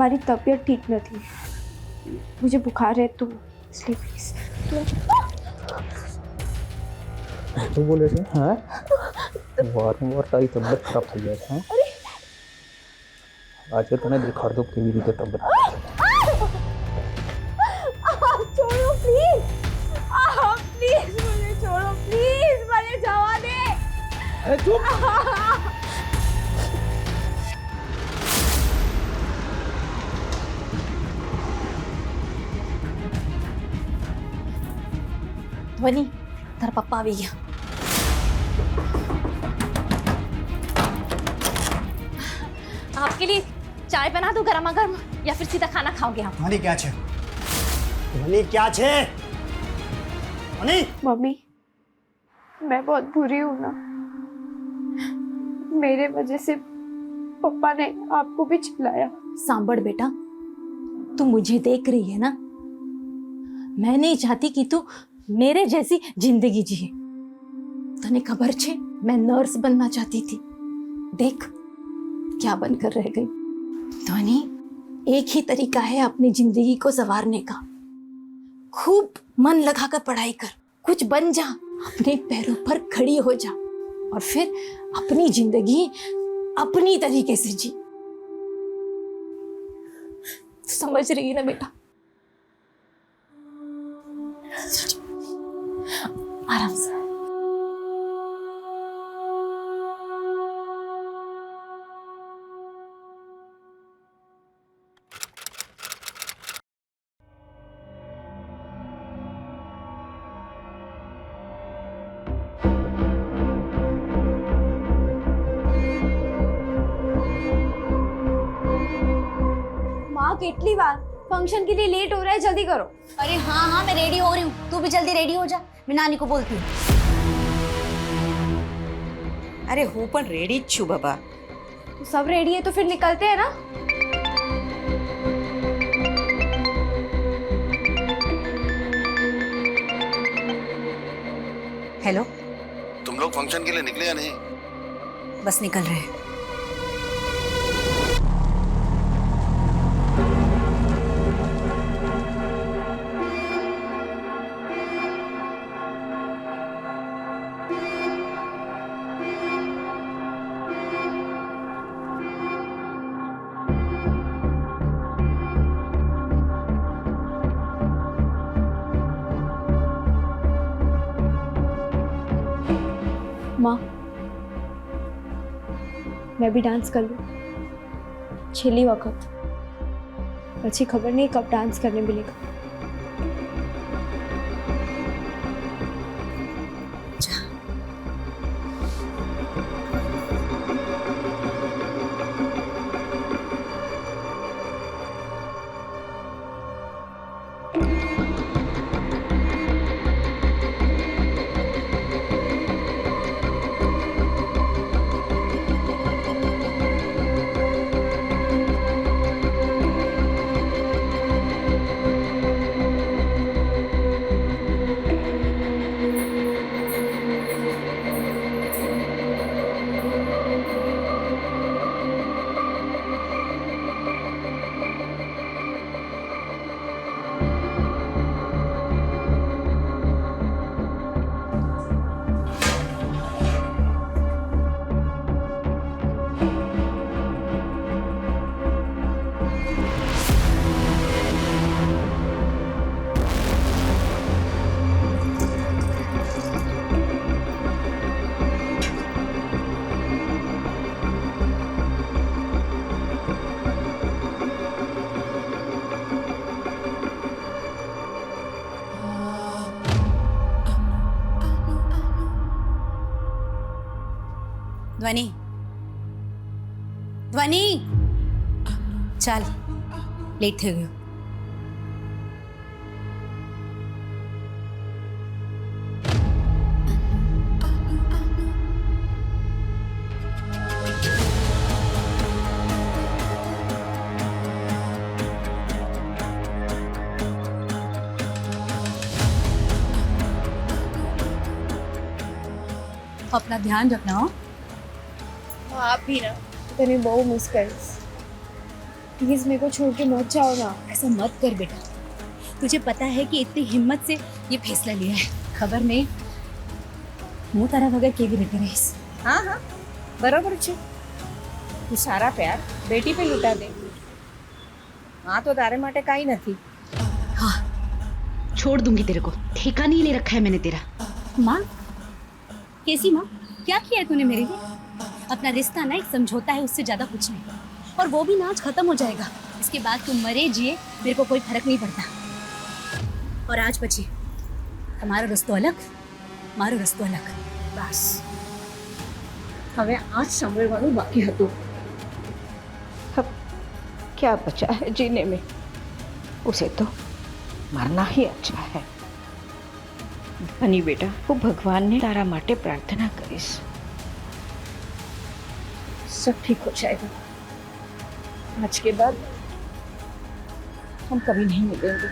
મારી તબિયત ઠીક નથી, मुझे बुखार है तो इसलिए प्लीज। શું બોલે છે? હા, વારંવાર તારી તબિયત ખરાબ થઈ જાય છે। હા, આજે તને દેખાડ દો કેવી રીતે તબિયત छोड़ो प्लीज, प्लीज मुझे छोड़ो प्लीज, मुझे जावा दे। अरे चुप। ध्वनि, तारा पप्पा आ गया। आपके लिए चाय बना दूं गर्मा गर्म, या फिर सीधा खाना खाओगे आप? ध्वनि क्या है? ध्वनि क्या है? ध्वनि? मम्मी, मैं बहुत बुरी हूँ ना, मेरे वजह से पापा ने आपको भी चिल्लाया। सांबड़ बेटा, तू मुझे देख रही है ना, मैं नहीं चाहती कि तू मेरे जैसी जिंदगी जिए। तने खबर छे, मैं नर्स बनना चाहती थी, देख क्या बनकर रह गई। ध्वनि, एक ही तरीका है अपनी जिंदगी को संवारने का, खूब मन लगाकर पढ़ाई कर, कुछ बन जा, अपने पैरों पर खड़ी हो जा, और फिर अपनी जिंदगी अपनी तरीके से जी। समझ रही है ना बेटा? आराम से। माँ कितनी बार, फंक्शन के लिए लेट हो रहा है, जल्दी करो। अरे हाँ हाँ, मैं रेडी हो रही हूँ, तू भी जल्दी रेडी हो जा, मैं नानी को बोलती हूँ। अरे हूँ पण रेडी ज छू बाबा। तो सब रेडी है तो फिर निकलते हैं ना। हेलो, तुम लोग फंक्शन के लिए निकले या नहीं? बस निकल रहे हैं। माँ, मैं भी डांस कर लूँ, छेली वक्त, अच्छी खबर नहीं कब डांस करने मिलेगा। ध्वनि, ध्वनि, चल लेट થઈ ગયો। अपना ध्यान रखना हो। आप भी ना, तने बहुत मिस करीश। प्लीज मेरे को छोड़ के मत जाओ ना। ऐसा मत कर बेटा। तुझे पता है कि इतनी हिम्मत से ये फैसला लिया है। खबर में હું તારા વગર કેવી રીતે રહીશ? હા હા બરોબર છે. તું સારા પ્યાર બેટી पे લૂંટા દે. हाँ तो तारे माटे काई नहीं. हाँ छोड़ दूंगी तेरे को, ठेका नहीं ले रखा है मैंने तेरा। माँ, कैसी माँ? क्या किया है तूने मेरे लिए? अपना रिश्ता ना एक समझौता है, उससे ज्यादा कुछ नहीं। और वो भी ना आज खत्म हो जाएगा। इसके बाद तुम मरे जिए मेरे को कोई फर्क नहीं पड़ता। और आज પછી તમારો રસ્તો અલગ, મારો રસ્તો અલગ। बस હવે आज સાંભળવાનું બાકી હતું. अब क्या बचा है जीने में? उसे तो मरना ही अच्छा है. धनी बेटा, वो भगवान ने तारा माटे प्रार्थना करीश. सब ठीक हो जाएगा. आज के बाद हम कभी नहीं मिलेंगे.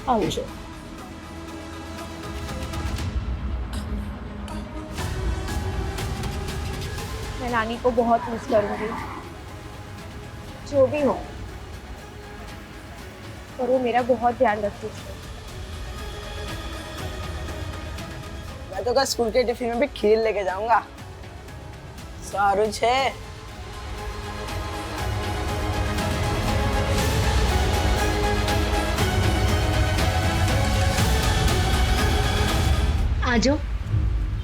आओ जो. मैं नानी को बहुत मिस करूंगी, जो भी हो, पर वो मेरा बहुत ध्यान रखती थी। मैं तो कल स्कूल के टिफिन में भी खीर लेके जाऊंगा। सारू छे। आ जाओ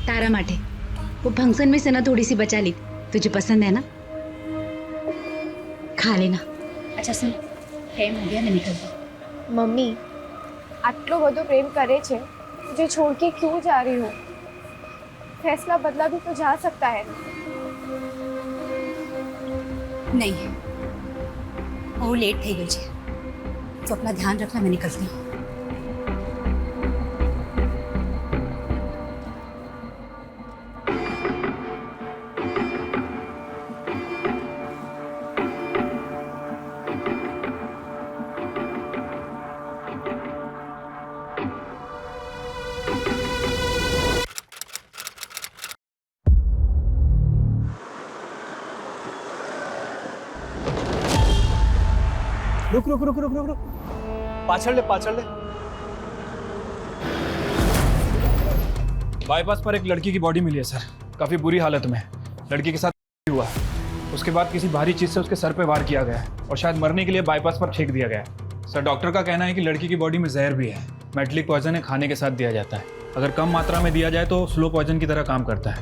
तारा माटे। वो फंक्शन में से ना थोड़ी सी बचा ली, तुझे पसंद है ना, खा लेना। अच्छा सुन, टाइम हो गया, मैं निकलती हूँ। मम्मी, આટલો બધો પ્રેમ કરે છે, मुझे छोड़ के क्यों जा रही हो? फैसला बदला भी तो जा सकता है। नहीं, બહુ લેટ થઈ ગઈ છે, તો अपना ध्यान रखना, मैं निकलती हूँ। रुक रुक रुक रुक रुक रुक पाछड़ ले बाईपास पर एक लड़की की बॉडी मिली है सर, काफी बुरी हालत में। लड़की के साथ हुआ, उसके बाद किसी भारी चीज से उसके सर पे वार किया गया है और शायद मरने के लिए बाईपास पर फेंक दिया गया है। सर डॉक्टर का कहना है कि लड़की की बॉडी में जहर भी है। मेटलिक पॉइजन है, खाने के साथ दिया जाता है। अगर कम मात्रा में दिया जाए तो स्लो पॉइजन की तरह काम करता है,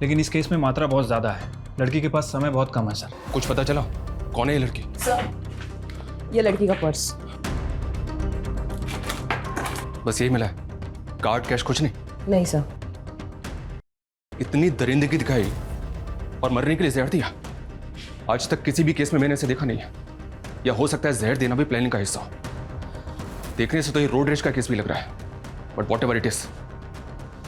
लेकिन इस केस में मात्रा बहुत ज्यादा है। लड़की के पास समय बहुत कम है सर। कुछ पता चला कौन है ये लड़की? सर, ये लड़की का पर्स। बस यही मिला है, कार्ड कैश कुछ नहीं? नहीं सर। इतनी दरिंदगी दिखाई और मरने के लिए जहर दिया। आज तक किसी भी केस में मैंने इसे देखा नहीं है। या हो सकता है जहर देना भी प्लानिंग का हिस्सा हो। देखने से तो ये रोड रेज का केस भी लग रहा है, but what ever it is,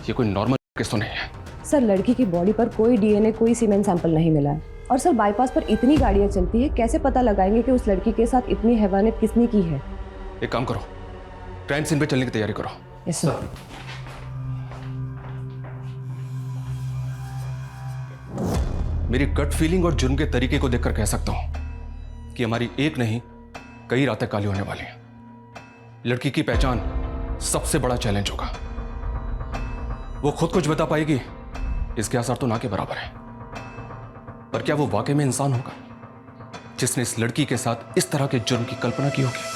ये कोई नॉर्मल केस तो नहीं है। सर लड़की की बॉडी पर कोई डीएनए, कोई सीमेंट सैंपल नहीं मिला है। और सर बाईपास पर इतनी गाड़ियां चलती है, कैसे पता लगाएंगे कि उस लड़की के साथ इतनी हैवानियत किसने की है? एक काम करो, क्राइम सीन पे चलने की तैयारी करो। Yes sir. मेरी गट फीलिंग और जुर्म के तरीके को देखकर कह सकता हूं कि हमारी एक नहीं कई रातें काली होने वाली हैं। लड़की की पहचान सबसे बड़ा चैलेंज होगा। वो खुद कुछ बता पाएगी, इसके आसार तो ना के बराबर है। पर क्या वो वाकई में इंसान होगा जिसने इस लड़की के साथ इस तरह के जुर्म की कल्पना की होगी?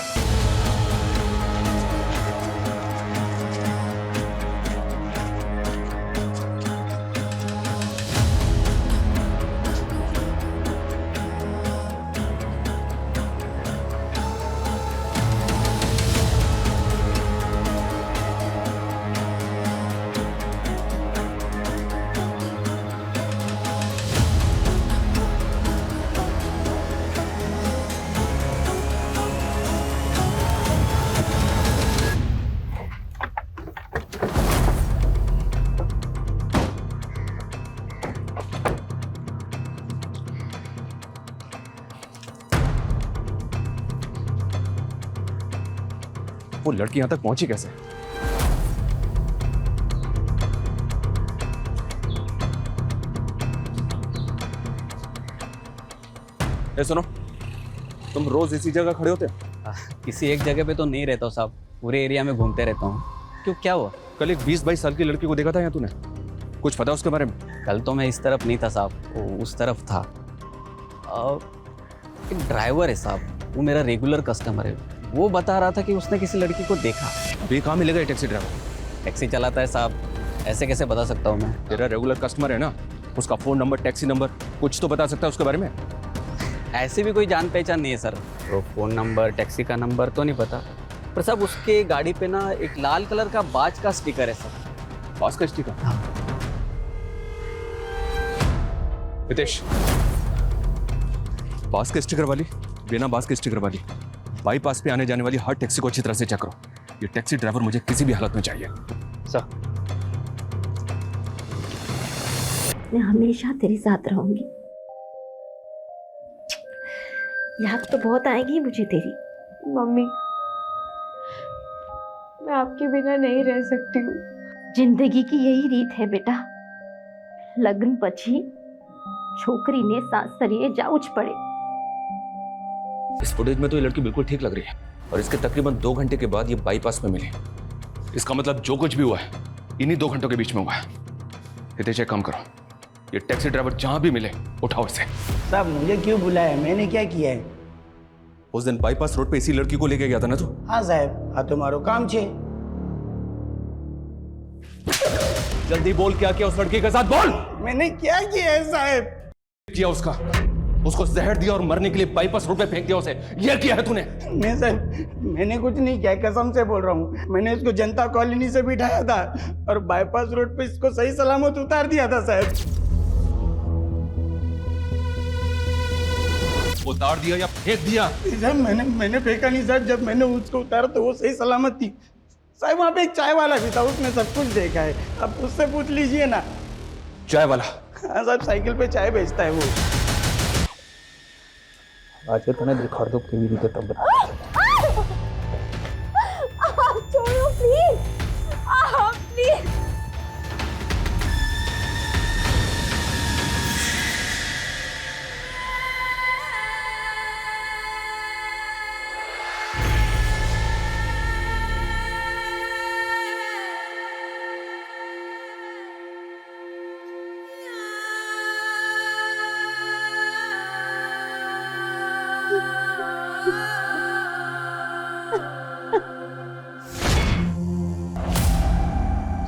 वो लड़की यहां तक पहुंची कैसे? ए सुनो, तुम रोज इसी जगह खड़े होते हो? किसी एक जगह पे तो नहीं रहता हूँ साहब, पूरे एरिया में घूमते रहता हूँ। क्यों, क्या हुआ? कल एक 20-22 साल की लड़की को देखा था यहाँ तूने, कुछ पता उसके बारे में? कल तो मैं इस तरफ नहीं था साहब, वो उस तरफ था। एक ड्राइवर है साहब, वो मेरा रेगुलर कस्टमर है, वो बता रहा था कि उसने किसी लड़की को देखा। अभी कहाँ मिलेगा ये टैक्सी ड्राइवर? टैक्सी चलाता है साहब, ऐसे कैसे बता सकता हूँ मैं? तेरा रेगुलर कस्टमर है ना, उसका फ़ोन नंबर, टैक्सी नंबर कुछ तो बता सकता है उसके बारे में? ऐसे भी कोई जान पहचान नहीं है सर, वो फ़ोन नंबर, टैक्सी का नंबर तो नहीं पता, पर साहब उसके गाड़ी पे ना एक लाल कलर का बाज का स्टिकर है सर। बाज का स्टिकर? हितेश, बाज के स्टिकर वाली, बिना बाज के स्टिकर वाली बाईपास पे आने जाने वाली हर टैक्सी को अच्छी तरह से चेक करो। ये टैक्सी ड्राइवर मुझे किसी भी हालत में चाहिए। सर, मैं हमेशा तेरे साथ रहूंगी। याद तो बहुत आएगी मुझे तेरी। मम्मी, मैं आपके बिना नहीं रह सकती हूँ। जिंदगी की यही रीत है बेटा, लग्न पछी छोकरीने सासरिये जाउच पड़े। इस फुटेज में तो ये लड़की बिल्कुल ठीक लग रही है और इसके तकरीबन 2 घंटे के बाद ये बाईपास में मिली। इसका मतलब जो कुछ भी हुआ है इन्हीं 2 घंटों के बीच में हुआ है। हितेश, एक काम करो, ये टैक्सी ड्राइवर जहां भी मिले उठाओ इसे। साहब मुझे क्यों बुलाया, मैंने क्या किया है? उस दिन बाईपास रोड पे इसी लड़की को लेके गया था ना तू? हाँ साहब, हाँ तुम्हारो काम छे। जल्दी बोल, क्या किया उस लड़की के साथ? बोल। मैंने क्या किया है साहब? किया उसको जहर दिया और मरने के लिए बाईपास रोड पे फेंक दिया उसे, ये किया है तूने? नहीं साहब, मैंने कुछ नहीं किया, कसम से बोल रहा हूँ। मैंने इसको जनता कॉलोनी से बिठाया था और बाईपास रोड पे इसको सही सलामत उतार दिया था साहब। उतार दिया या फेंक दिया? साहब मैंने फेंका नहीं साहब, जब मैंने उसको उतारा तो वो सही सलामत थी साहब। वहाँ पे एक चाय वाला भी था, उसने सब कुछ देखा है, अब उससे पूछ लीजिए ना। चाय वाला? हाँ साहब, साइकिल पे चाय बेचता है वो। आज तो ना दिखा दो केवी रीते तब छोड़ो प्लीज, प्लीज।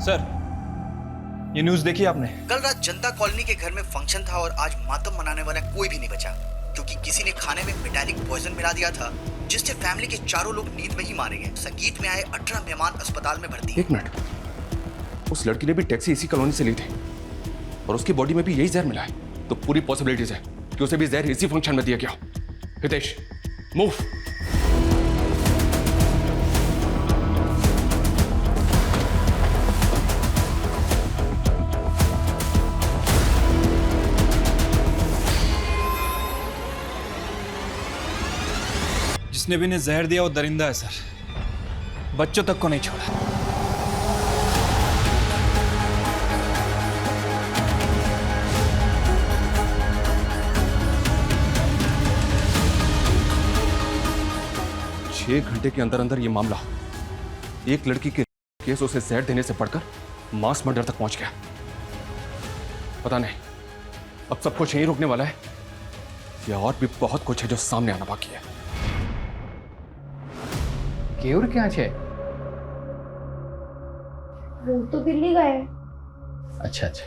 सर, ये न्यूज़ देखी आपने? कल रात जनता कॉलोनी के घर में फंक्शन था और आज मातम मनाने वाला कोई भी नहीं बचा, क्योंकि किसी ने खाने में मेटालिक पॉइजन मिला दिया था, जिससे फैमिली के चारों लोग नींद में ही मारे गए। संगीत में आए 18 मेहमान अस्पताल में भर्ती। 1 मिनट, उस लड़की ने भी टैक्सी इसी कॉलोनी से ली थी और उसकी बॉडी में भी यही जहर मिला है, तो पूरी पॉसिबिलिटीज है कि उसे भी जहर इसी फंक्शन में दिया गया। हितेश, मूव। जिसने भी इन्हें जहर दिया वो दरिंदा है सर, बच्चों तक को नहीं छोड़ा। छह घंटे के अंदर अंदर ये मामला एक लड़की के केस उसे जहर देने से बढ़कर मास मर्डर तक पहुंच गया। पता नहीं अब सब कुछ यहीं रुकने वाला है या और भी बहुत कुछ है जो सामने आना बाकी है। केवल क्या है? वो तो दिल्ली गए। अच्छा अच्छा।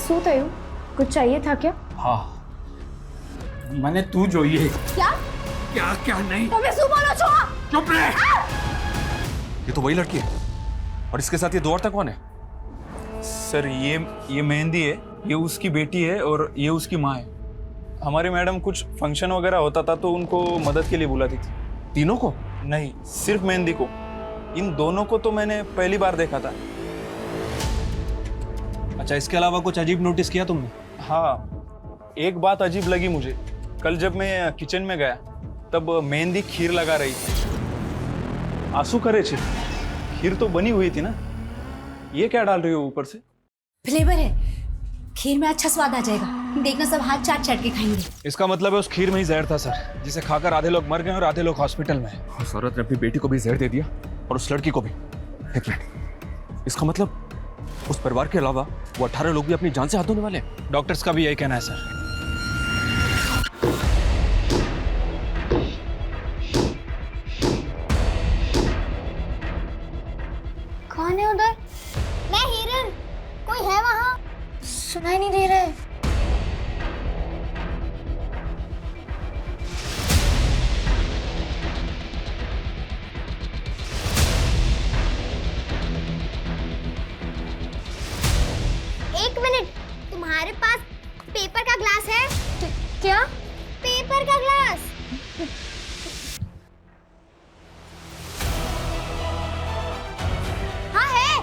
શું થયું? कुछ चाहिए था क्या? हाँ, मैंने तू જોઈએ। क्या क्या क्या नहीं? તમે શું બોલો છો? चुप रह। ये तो वही लड़की है और इसके साथ ये 2 औरतें कौन है? सर, ये मेहंदी है, ये उसकी बेटी है और ये उसकी माँ है। हमारी मैडम कुछ फंक्शन वगैरह होता था तो उनको मदद के लिए बुलाती थी। तीनों को? नहीं, सिर्फ मेहंदी को। इन दोनों को तो मैंने पहली बार देखा था। अच्छा, इसके अलावा कुछ अजीब नोटिस किया तुमने? हाँ, एक बात अजीब लगी मुझे। कल जब मैं किचन में गया तब मेहंदी खीर लगा रही थी। आंसू करे छे, खीर तो बनी हुई थी ना, ये क्या डाल रही हो ऊपर से? फ्लेवर है, खीर में अच्छा स्वाद आ जाएगा, देखना सब हाथ चाट चाट के खाएंगे। इसका मतलब है उस खीर में ही जहर था सर, जिसे खाकर आधे लोग मर गए और आधे लोग हॉस्पिटल में। उस औरत ने अपनी बेटी को भी जहर दे दिया और उस लड़की को भी। एक मिनट, इसका मतलब उस परिवार के अलावा वो 18 लोग भी अपनी जान से हाथ धोने वाले हैं। डॉक्टर्स का भी यही कहना है सर। कौन है उधर? मैं हिरन। कोई है वहाँ? सुनाई नहीं दे रहा है। एक मिनट, तुम्हारे पास पेपर का ग्लास है? क्या? पेपर का ग्लास? हाँ है।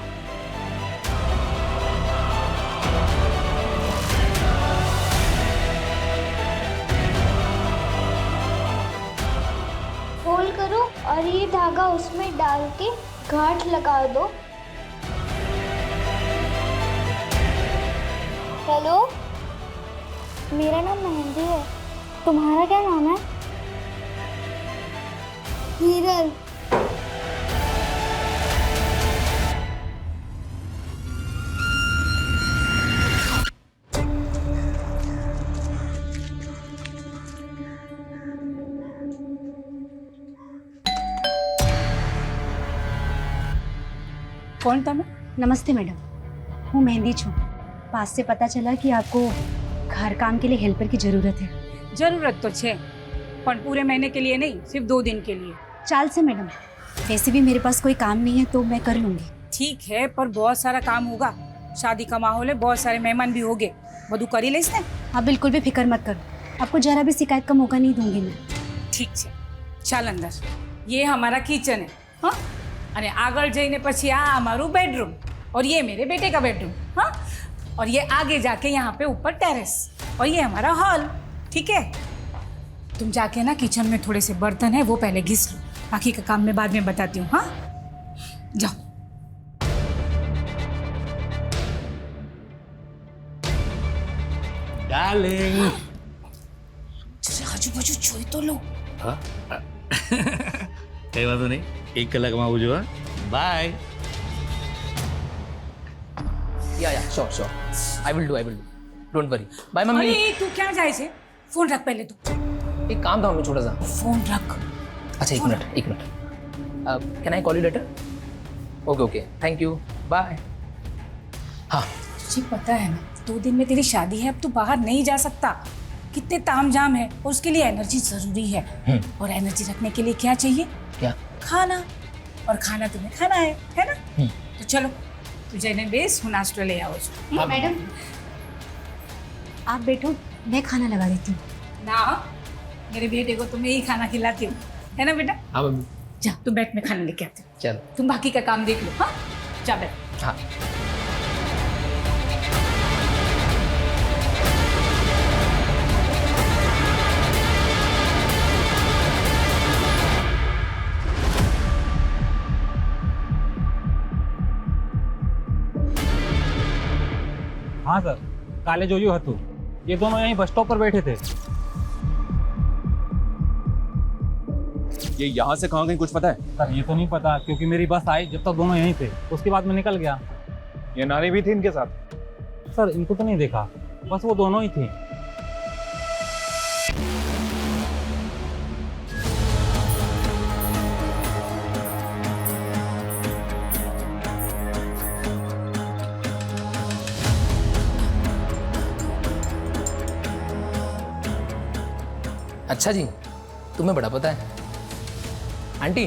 होल करो और ये धागा उसमें डाल के गांठ लगा दो। हेलो, मेरा नाम मेहंदी है, तुम्हारा क्या नाम है? हीरल। कौन था मैं? नमस्ते मैडम, हूँ मेहंदी छू। पास से पता चला कि आपको घर काम के लिए हेल्पर की जरूरत है। जरूरत तो छे, पर पूरे महीने के लिए नहीं, सिर्फ 2 दिन के लिए। चाल से मैडम, वैसे भी मेरे पास कोई काम नहीं है तो मैं कर लूंगी। ठीक है, पर बहुत सारा काम होगा, शादी का माहौल है, बहुत सारे मेहमान भी होंगे, બધું કરી લઈશ ને? आप बिल्कुल भी फिक्र मत करो, आपको जरा भी शिकायत का मौका नहीं दूंगी मैं। ठीक है, ચાલ અંદર। ये हमारा किचन है, हाँ, અને આગળ જઈને પછી આ हमारू बेडरूम और ये मेरे बेटे का बेडरूम, हाँ, और ये आगे जाके यहाँ पे ऊपर टेरेस और ये हमारा हॉल। ठीक है, तुम जाके ना किचन में थोड़े से बर्तन है वो पहले घिस लो, बाकी का काम मैं बाद में बताती हूँ। हाँ, जाओ। डार्लिंग, આજુબાજુ જોઈ તો લો। हाँ कई बात नहीं, 1 કલાક में आवજો। बाय। या sure, I will do, don't worry. Bye mummy. अरे तू क्या जाए छे? फोन रख पहले तू। एक काम था हमें छोटा सा। फोन रख। अच्छा एक minute, can I call you later? Okay, thank you, bye. हाँ, तुझे पता है ना, 2 दिन में तेरी शादी है, अब तू बाहर नहीं जा सकता, कितने तामझाम है और उसके लिए एनर्जी जरूरी है। और एनर्जी रखने के लिए क्या चाहिए? क्या? खाना, और खाना तुम्हें खाना है ना? तो चलो, तुझे ने बेस हूँ नाश्ता ले आओ। मैडम आप बैठो, मैं खाना लगा देती हूँ। ना, मेरे बेटे को तुम्हें ही खाना खिलाती हूँ, है ना बेटा? हाँ मम्मी। जा, तुम बैठ, मैं खाना लेके आती हूँ। चलो, तुम बाकी का काम देख लो। हाँ, जा बैठ। हाँ। हाँ सर, काले जोजू हतू, ये दोनों यहीं बस स्टॉप पर बैठे थे। ये यहाँ से कहाँ गए कुछ पता है? सर ये तो नहीं पता, क्योंकि मेरी बस आई जब तक दोनों यहीं थे, उसके बाद मैं निकल गया। ये नानी भी थी इनके साथ? सर इनको तो नहीं देखा, बस वो दोनों ही थी। अच्छा जी, तुम्हें बड़ा पता है। आंटी,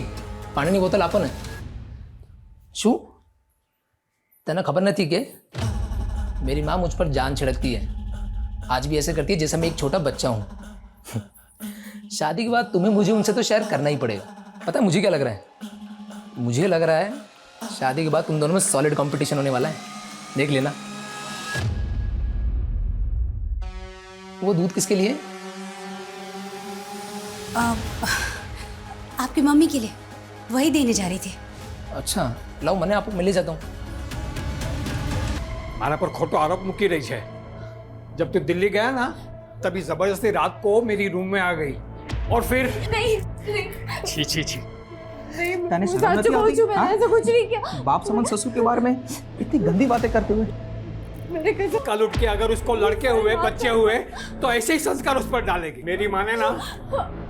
પાણીની બોતલ આપો ને। શું તને ખબર નથી કે मेरी माँ मुझ पर जान छिड़कती है, आज भी ऐसे करती है जैसे मैं एक छोटा बच्चा हूँ। शादी के बाद तुम्हें मुझे उनसे तो शेयर करना ही पड़ेगा। पता है मुझे क्या लग रहा है? मुझे लग रहा है शादी के बाद तुम दोनों में सॉलिड कंपटीशन होने वाला है, देख लेना। वो दूध किसके लिए? आपकी मम्मी के लिए, वही देने जा रही थी। अच्छा, लाओ मैंने आपको मिले जाता हूँ। मारा पर खोटो आरोप मुकी रही है। जब तू दिल्ली गया ना, तभी जबरदस्ती रात को मेरी रूम में आ गई और फिर नहीं छी छी छी। मैंने सच बोलूं, मैंने ऐसा कुछ नहीं किया। बाप समझ ससुर के बारे में इतनी गंदी बातें करते हुए। मेरे कसम। कल उठ के अगर उसको लड़के हुए, बच्चे हुए, तो ऐसे ही संस्कार उस पर डालेगी। मेरी माने ना,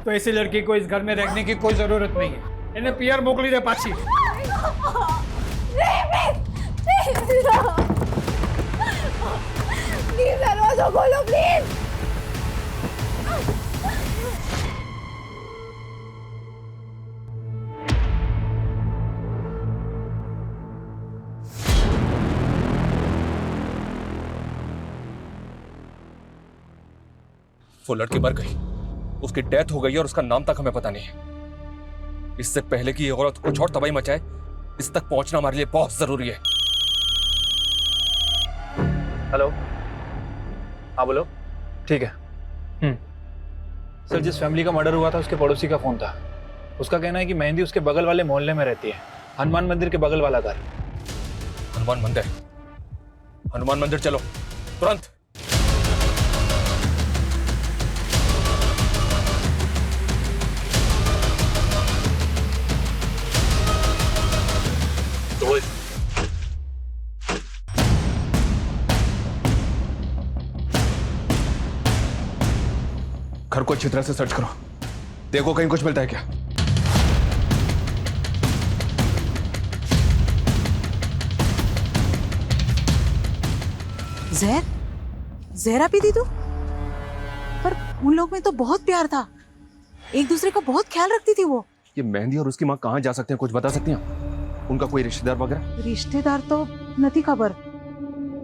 तो ऐसी लड़की को इस घर में रखने की कोई जरूरत नहीं है। इन्हें पियर मोकली दे पाची। प्लीज दरवाजा खोलो प्लीज। वो लड़की मर गई, उसकी डेथ हो गई और उसका नाम तक हमें पता नहीं है। इससे पहले कि ये औरत कुछ और तबाही मचाए, इस तक पहुंचना हमारे लिए बहुत जरूरी है। हेलो, हाँ बोलो। ठीक है। सर, जिस फैमिली का मर्डर हुआ था उसके पड़ोसी का फोन था। उसका कहना है कि मेहंदी उसके बगल वाले मोहल्ले में रहती है, हनुमान मंदिर के बगल वाला घर। हनुमान मंदिर? हनुमान मंदिर चलो तुरंत। घर को अच्छी तरह से सर्च करो, देखो कहीं कुछ मिलता है क्या। जहरा पी थी तू? पर उन लोग में तो बहुत प्यार था, एक दूसरे का बहुत ख्याल रखती थी वो। ये मेहंदी और उसकी माँ कहाँ जा सकते हैं, कुछ बता सकती हैं? उनका कोई रिश्तेदार वगैरह? रिश्तेदार तो नहीं खबर,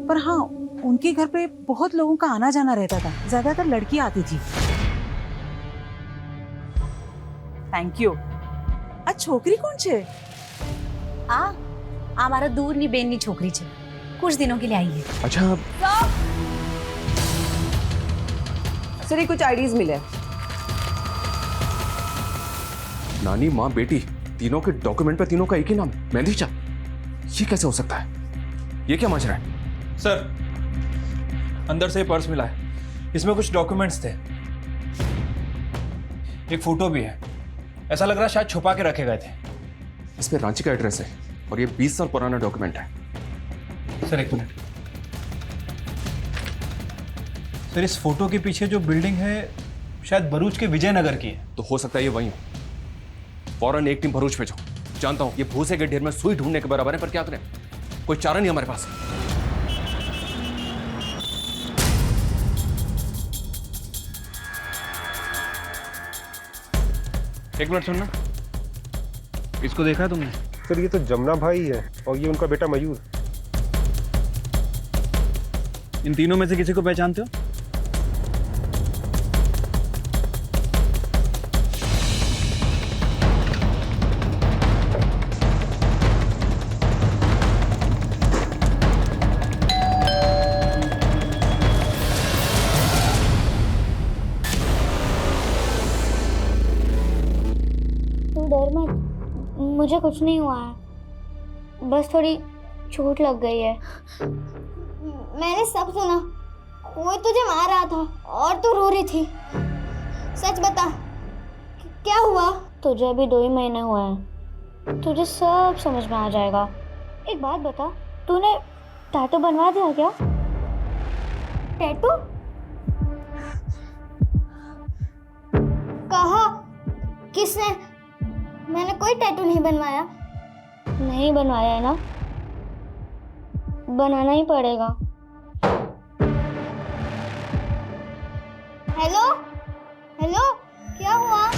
पर हाँ उनके घर पे बहुत लोगों का आना जाना रहता था, ज्यादातर लड़की आती थी। Thank you. आ छोकरी कौन छे? हमारा दूर बेननी छोकरी छे, कुछ दिनों के लिए आई है। अच्छा सर, ये कुछ आईडीज मिले। नानी, माँ, बेटी, तीनों के डॉक्यूमेंट पे तीनों का एक ही नाम, मेहंदी चा। ये कैसे हो सकता है? ये क्या माजरा है? सर, अंदर से पर्स मिला है, इसमें कुछ डॉक्यूमेंट्स थे, एक फोटो भी है। ऐसा लग रहा है शायद छुपा के रखे गए थे। इसमें रांची का एड्रेस है और ये 20 साल पुराना डॉक्यूमेंट है। सर एक मिनट। सर, इस फोटो के पीछे जो बिल्डिंग है शायद भरूच के विजयनगर की है। तो हो सकता है ये वही हो। फौरन एक टीम भरूच भेजो। जानता हूं ये भूसे के ढेर में सुई ढूंढने के बराबर है, पर क्या करें, कोई चारा नहीं हमारे पास। एक मिनट सुनना, इसको देखा है तुमने? सर, ये तो जमुना भाई है और ये उनका बेटा मयूर। इन तीनों में से किसी को पहचानते हो? तू डर मत, मुझे कुछ नहीं हुआ है, बस थोड़ी चोट लग गई है। मैंने सब सुना, कोई तुझे मार रहा था और तू रो रही थी। सच बता, क्या हुआ? तुझे अभी 2 ही महीने हुए हैं, तुझे सब समझ में आ जाएगा। एक बात बता, तूने टैटू बनवा दिया क्या? टैटू? कहा? किसने? मैंने कोई टैटू नहीं बनवाया। नहीं बनवाया है ना? बनाना ही पड़ेगा। हेलो हेलो, क्या हुआ?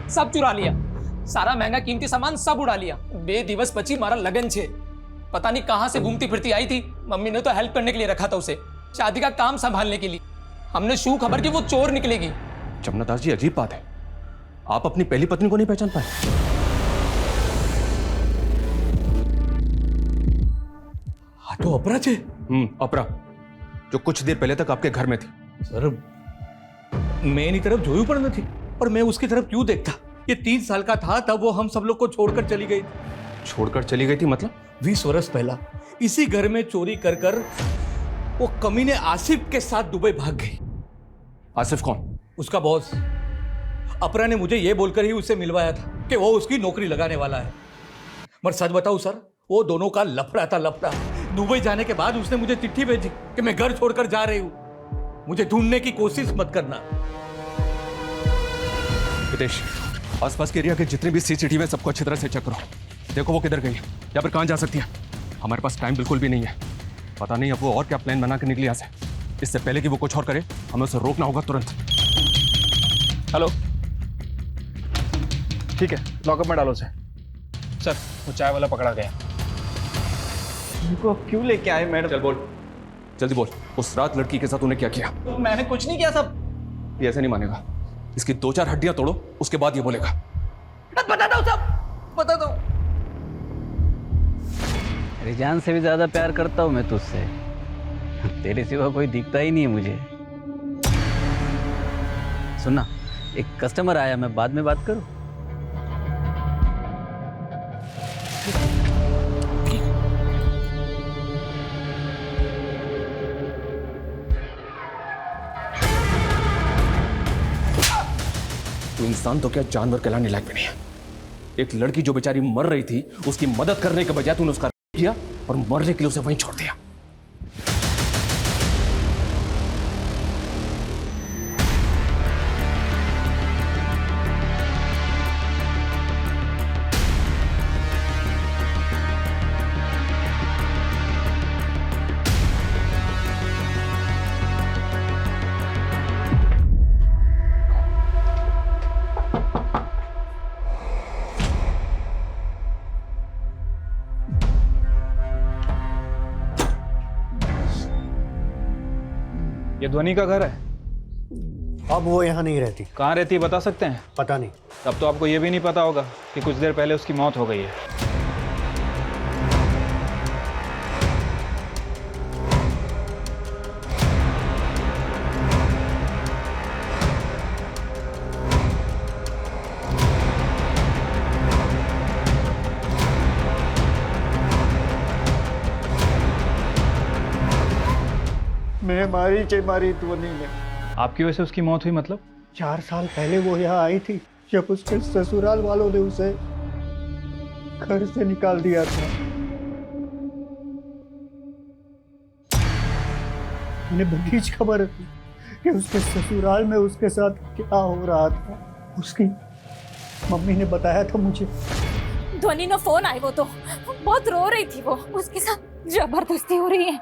सब चुरा लिया, सारा महंगा कीमती सामान सब उड़ा लिया। बेदिवस बची मारा लगन छे। पता नहीं कहां से घूमती फिरती आई थी। मम्मी ने तो हेल्प करने के लिए रखा था उसे, शादी का काम संभालने के लिए। हमने शू खबर की वो चोर निकलेगी। जमुना दास जी, अजीब बात है, आप अपनी पहली पत्नी को नहीं पहचान पाए? हाँ तो अपरा थे। अपरा, जो कुछ देर पहले तक आपके घर में थी। सर मैं एनी तरफ જોયું પણ નથી, और मैं उसकी तरफ क्यों देखता? ये 3 साल का था तब वो हम सब लोग को छोड़कर चली गई। छोड़कर चली गई थी मतलब? 20 वर्ष पहला इसी घर में चोरी कर कर वो कमीने आसिफ के साथ दुबई भाग गई। आसिफ कौन? उसका बॉस। अपरा ने मुझे ये बोलकर ही उससे मिलवाया था कि वो उसकी नौकरी लगाने वाला है। मगर सच बताऊं सर, वो दोनों का लफड़ा था, लफड़ा। दुबई जाने के बाद उसने मुझे चिट्ठी भेजी कि मैं घर छोड़कर जा रही हूं, मुझे ढूंढने की कोशिश मत करना। हितेश, आसपास के एरिया के जितने भी सीसीटीवी है सबको अच्छी तरह से चेक करो। देखो वो किधर गई है या फिर कहां जा सकती है। हमारे पास टाइम बिल्कुल भी नहीं है। पता नहीं अब वो और क्या प्लान बना के निकली यहाँ से। इससे पहले कि वो कुछ और करे, हमें उसे रोकना होगा तुरंत। हेलो, ठीक है, लॉकअप में डालो उसे। सर, वो चाय वाला पकड़ा गया। उनको क्यों लेके आए मैडम? चल बोल, जल्दी बोल, उस रात लड़की के साथ उन्हें क्या किया? मैंने कुछ नहीं किया सब। ये ऐसे नहीं मानेगा। इसकी 2-4 हड्डियां तोड़ो, उसके बाद ये बोलेगा। बता दो सब, बता दो। अरे जान से भी ज्यादा प्यार करता हूँ मैं तुझसे। तेरे सिवा कोई दिखता ही नहीं है मुझे। सुनना, एक कस्टमर आया, मैं बाद में बात करूं? तू इंसान तो क्या जानवर कहलाने लायक भी नहीं है। एक लड़की जो बेचारी मर रही थी, उसकी मदद करने के बजाय तूने उसका किया और मरने के लिए उसे वहीं छोड़ दिया। ये ध्वनि का घर है? अब वो यहाँ नहीं रहती। कहाँ रहती है बता सकते हैं? पता नहीं। तब तो आपको ये भी नहीं पता होगा कि कुछ देर पहले उसकी मौत हो गई है। मैं मारी ध्वनि ने। आपकी वजह से उसकी मौत हुई मतलब? 4 साल पहले वो यहाँ आई थी, जब उसके ससुराल वालों ने उसे घर से निकाल दिया था। मैंने बड़ी खबर थी कि उसके ससुराल में उसके साथ क्या हो रहा था। उसकी मम्मी ने बताया था मुझे। ध्वनि ने फोन आई, वो तो बहुत रो रही थी। वो उसके साथ जबरदस्ती हो रही है,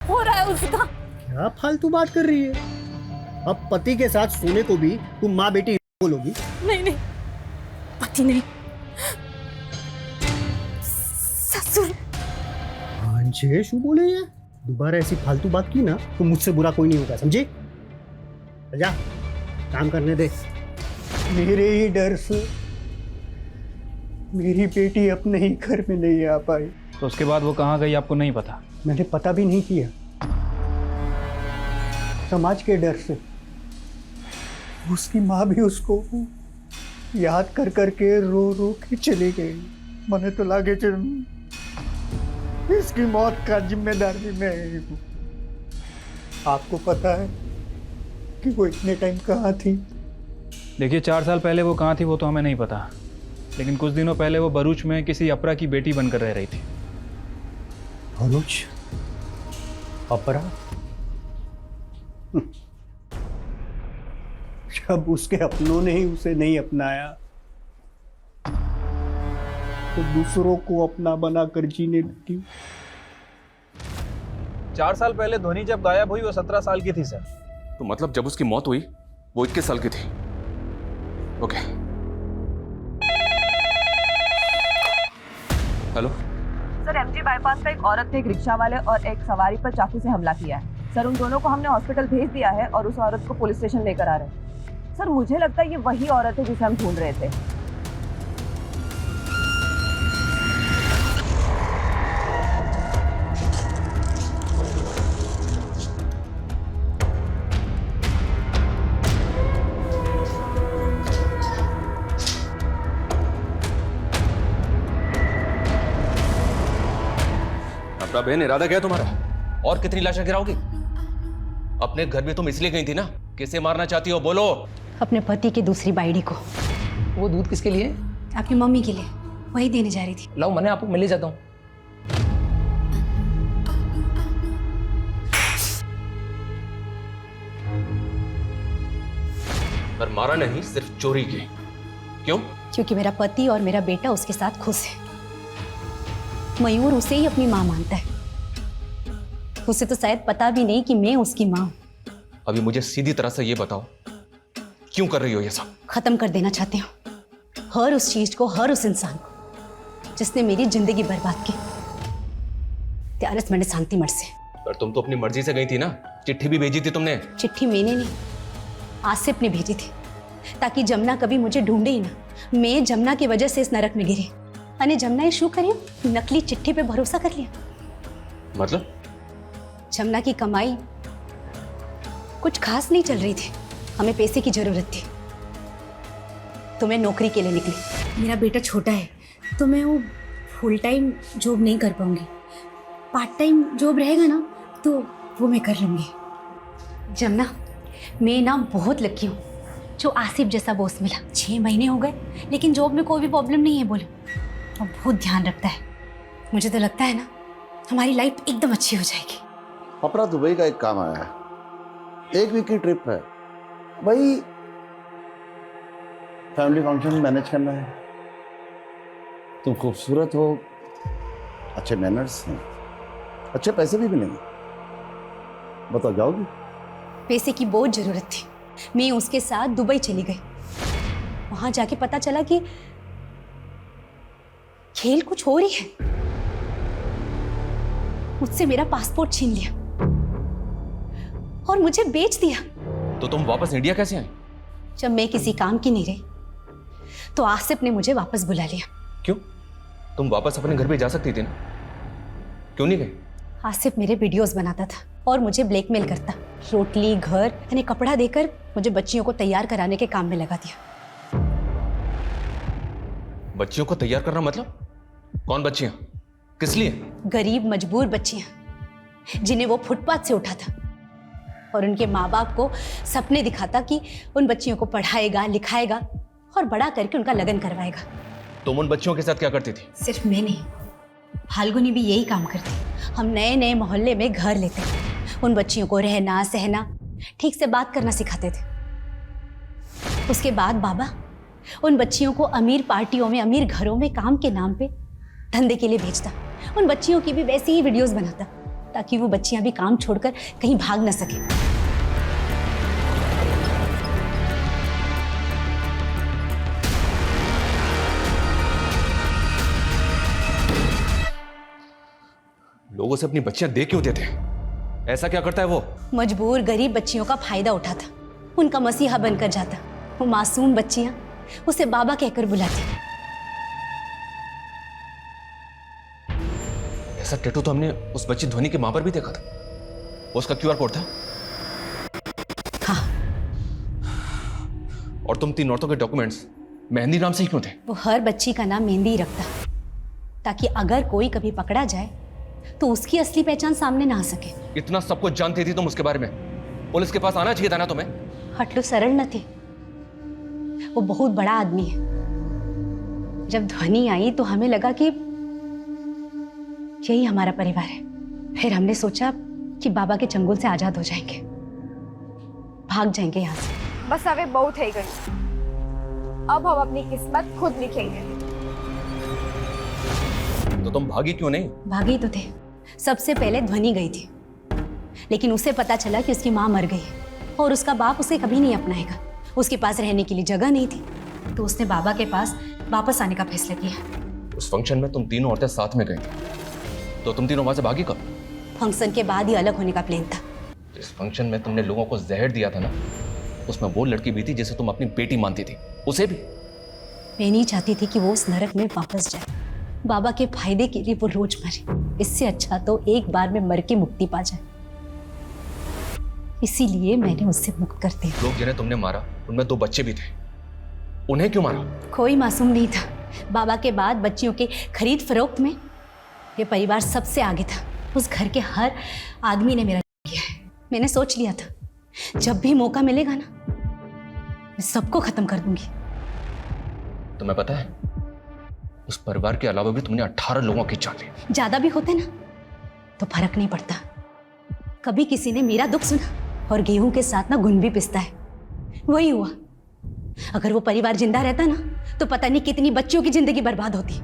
हो रहा है उसका। क्या फालतू बात कर रही है? अब पति के साथ सोने को भी तुम माँ बेटी बोलोगी? नहीं नहीं, पति नहीं, ससुर। हाँ शू बोले ये? दोबारा ऐसी फालतू बात की ना तो मुझसे बुरा कोई नहीं होगा, समझे? जा काम करने दे। मेरे ही डर से मेरी बेटी अपने ही घर में नहीं आ पाई। तो उसके बाद वो कहाँ गई आपको नहीं पता? मैंने पता भी नहीं किया, समाज के डर से। उसकी माँ भी उसको याद कर करके रो रो के चली गई। मैंने तो लागे इसकी मौत का जिम्मेदार भी मैं ही हूँ। आपको पता है कि वो इतने टाइम कहाँ थी? देखिए 4 साल पहले वो कहाँ थी वो तो हमें नहीं पता, लेकिन कुछ दिनों पहले वो भरूच में किसी अपरा की बेटी बनकर रह रही थी। भरूच? अपरा? जब उसके अपनों ने ही उसे नहीं अपनाया तो दूसरों को अपना बनाकर जीने लगी। 4 साल पहले ध्वनि जब गायब हुई वो 17 साल की थी सर। तो मतलब जब उसकी मौत हुई वो 21 साल की थी। Okay. Hello sir, MG bypass पर एक औरत ने एक रिक्शा वाले और एक सवारी पर चाकू से हमला किया है। सर उन दोनों को हमने हॉस्पिटल भेज दिया है और उस औरत को पुलिस स्टेशन लेकर आ रहे हैं। सर मुझे लगता है ये वही औरत है जिसे हम ढूंढ रहे थे। अपना बहन, इरादा क्या है तुम्हारा? और कितनी लाशें गिराओगी? अपने घर में तुम इसलिए गई थी ना, किसे मारना चाहती हो बोलो? अपने पति की दूसरी बाइडी को। वो दूध किसके लिए? आपकी मम्मी के लिए, वही देने जा रही थी। लाओ, मैंने आपको मिल ही जाता हूँ। पर मारा नहीं, सिर्फ चोरी की। क्यों? क्योंकि मेरा पति और मेरा बेटा उसके साथ खुश है। मयूर उसे ही अपनी माँ मानता है। उसे तो शायद पता भी नहीं कि मैं उसकी माँ हूं। अभी मुझे सीधी तरह से ये बताओ, क्यों कर रही हो ये सब? खत्म कर देना चाहती हूँ हर उस चीज को, हर उस इंसान को जिसने मेरी जिंदगी बर्बाद की। त्यारस मैंने शांति मठ से। पर तुम तो अपनी मर्जी से गई थी ना, चिट्ठी भी भेजी थी तुमने। चिट्ठी मैंने नहीं, आसिफ ने भेजी थी, ताकि जमुना कभी मुझे ढूंढे ही ना। मैं जमुना की वजह से इस नरक में गिरी। अने जमुना ये शू करियो? नकली चिट्ठी पे भरोसा कर लिया। मतलब? जमुना की कमाई कुछ खास नहीं चल रही थी, हमें पैसे की जरूरत थी, तो मैं नौकरी के लिए निकली। मेरा बेटा छोटा है तो मैं वो फुल टाइम जॉब नहीं कर पाऊंगी। पार्ट टाइम जॉब रहेगा ना तो वो मैं कर लूंगी। जमुना, मैं ना बहुत लकी हूँ जो आसिफ जैसा बॉस मिला। 6 महीने हो गए लेकिन जॉब में कोई भी प्रॉब्लम नहीं है बोलो, और बहुत ध्यान रखता है। मुझे तो लगता है ना हमारी लाइफ एकदम अच्छी हो जाएगी। अपना दुबई का एक काम आया है, 1 वीक की ट्रिप है, वही फैमिली फंक्शन मैनेज करना है। तुम खूबसूरत हो, अच्छे मैनर्स हैं, अच्छे पैसे भी मिलेंगे। बताओ जाओगी? पैसे की बहुत जरूरत थी। मैं उसके साथ दुबई चली गई। वहां जाके पता चला कि खेल कुछ हो रही है। मुझसे मेरा पासपोर्ट छीन लिया और मुझे बेच दिया। तो तुम वापस इंडिया कैसे आई? जब मैं किसी काम की नहीं रही तो आसिफ ने मुझे वापस बुला लिया। क्यों? तुम वापस अपने घर पे जा सकती थी ना, क्यों नहीं गई? आसिफ मेरे वीडियोस बनाता था और मुझे ब्लैकमेल करता। रोटली, घर यानी कपड़ा देकर मुझे बच्चियों को तैयार कराने के काम में लगा दिया। बच्चियों को तैयार करना मतलब? कौन बच्चियां? किस लिए? गरीब मजबूर बच्चियां जिन्हें वो फुटपाथ से उठा था, और उनके माँ बाप को सपने दिखाता कि उन बच्चियों को पढ़ाएगा, लिखाएगा और बड़ा करके उनका लगन करवाएगा। तुम उन बच्चियों के साथ क्या करती थी? सिर्फ मैं नहीं, फाल्गुनी भी यही काम करती। हम नए नए मोहल्ले में घर लेते, उन बच्चियों को रहना सहना, ठीक से बात करना सिखाते थे। उसके बाद बाबा उन बच्चियों को अमीर पार्टियों में, अमीर घरों में काम के नाम पे धंधे के लिए भेजता। उन बच्चियों की भी वैसे ही वीडियोस बनाता ताकि वो बच्चियां भी काम छोड़कर कहीं भाग न सके। लोगों से अपनी बच्चियां दे क्यों देते हैं? ऐसा क्या करता है वो? मजबूर गरीब बच्चियों का फायदा उठाता, उनका मसीहा बनकर जाता। वो मासूम बच्चियां उसे बाबा कहकर बुलाती। ऐसा टैटू तो हमने उस बच्ची ध्वनि के मां पर भी देखा था। वो उसका QR कोड था। हाँ। और तुम 3 औरतों के डॉक्यूमेंट्स मेहंदी नाम से ही क्यों थे? वो हर बच्ची का नाम मेहंदी ही रखता ताकि अगर कोई कभी पकड़ा जाए तो उसकी असली पहचान सामने ना आ सके। इतना सब कुछ जानती थी तुम उसके बारे में, पुलिस के पास आना चाहिए था ना तुम्हें? हटलू सरल न थे, वो बहुत बड़ा आदमी है। जब ध्वनि आई तो हमें लगा कि यही हमारा परिवार है। फिर हमने सोचा कि बाबा के चंगुल से आजाद हो जाएंगे, भाग जाएंगे यहाँ से। बस हमें बहुत है गई, अब हम अपनी किस्मत खुद लिखेंगे। तो तुम भागी क्यों नहीं? भागी तो थे। सबसे पहले ध्वनि गई थी, लेकिन उसे पता चला कि उसकी माँ मर गई है और उसका बाप उसे कभी नहीं अपनाएगा। उसके पास रहने के लिए जगह नहीं थी, तो उसने बाबा के पास वापस आने का फैसला किया। उस फंक्शन में तुम तीनों औरतें साथ में गई, तो तुम तीनों वहां से भागी कब? फंक्शन के बाद ही अलग होने का प्लान था, जिस फंक्शन में तुमने लोगों को जहर दिया था ना, उसमें वो लड़की भी थी जिसे तुम अपनी बेटी मानती थी, उसे भी। मैं नहीं चाहती थी कि वो उस नरक में वापस जाए। बाबा के फायदे के लिए वो रोज मरे, इससे अच्छा तो एक बार में मर के मुक्ति पा जाए। इसीलिए मैंने उससे मुक्त कर दिया। लोग जिन्हें तुमने मारा उनमें 2 बच्चे भी थे, उन्हें क्यों मारा? कोई मासूम नहीं था। बाबा के बाद बच्चियों के खरीद फरोख्त में ये परिवार सबसे आगे था। उस घर के हर आदमी ने मेरा किया है। मैंने सोच लिया था जब भी मौका मिलेगा ना, मैं सबको खत्म कर दूंगी। तुम्हें पता है, उस परिवार के अलावा भी तुमने 18 लोगों की जान ली। ज्यादा भी होते ना तो फर्क नहीं पड़ता। कभी किसी ने मेरा दुख सुना, और गेहूं के साथ ना घुन भी पिसता है, वही हुआ। अगर वो परिवार जिंदा रहता ना तो पता नहीं कितनी बच्चियों की जिंदगी बर्बाद होती।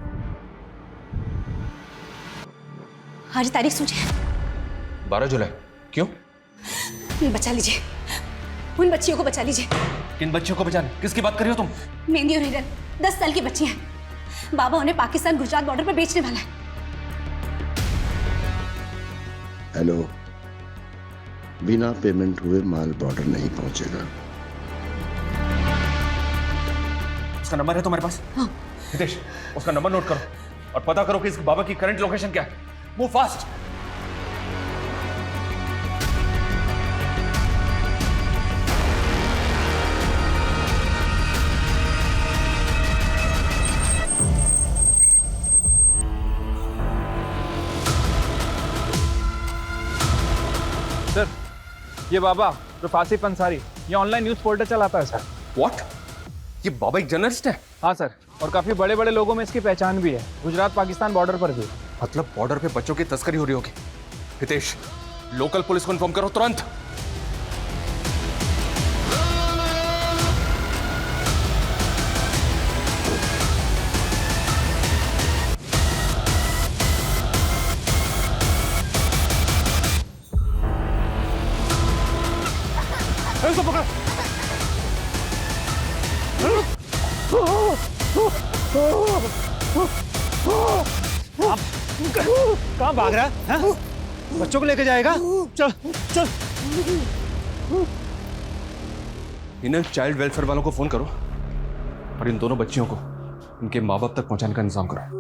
आज तारीख सोचिए, 12 जुलाई। क्यों? बचा लीजिए, उन बच्चियों को बचा लीजिए। किन बच्चियों को बचाने? किसकी बात कर रही हो तुम? मेहंदी और हिरन 10 साल की बच्ची हैं। बाबा उन्हें पाकिस्तान गुजरात बॉर्डर पर बेचने वाला है। हेलो, बिना पेमेंट हुए माल बॉर्डर नहीं पहुंचेगा। उसका नंबर है तुम्हारे पास? हाँ। हितेश, उसका नंबर नोट करो और पता करो कि इस बाबा की करंट लोकेशन क्या है। Move fast. सर, ये बाबा रफाक अंसारी, ये ऑनलाइन न्यूज़ पोर्टल चलाता है सर। व्हाट? ये बाबा एक जर्नलिस्ट है? हाँ सर, और काफ़ी बड़े बड़े लोगों में इसकी पहचान भी है, गुजरात पाकिस्तान बॉर्डर पर भी। मतलब बॉर्डर पे बच्चों की तस्करी हो रही होगी। हितेश, लोकल पुलिस को इन्फॉर्म करो तुरंत। इसको पकड़। कहाँ भाग रहा है? बच्चों को लेके जाएगा? चल चल। इन चाइल्ड वेलफेयर वालों को फोन करो और इन दोनों बच्चियों को इनके माँ बाप तक पहुंचाने का इंतजाम करो।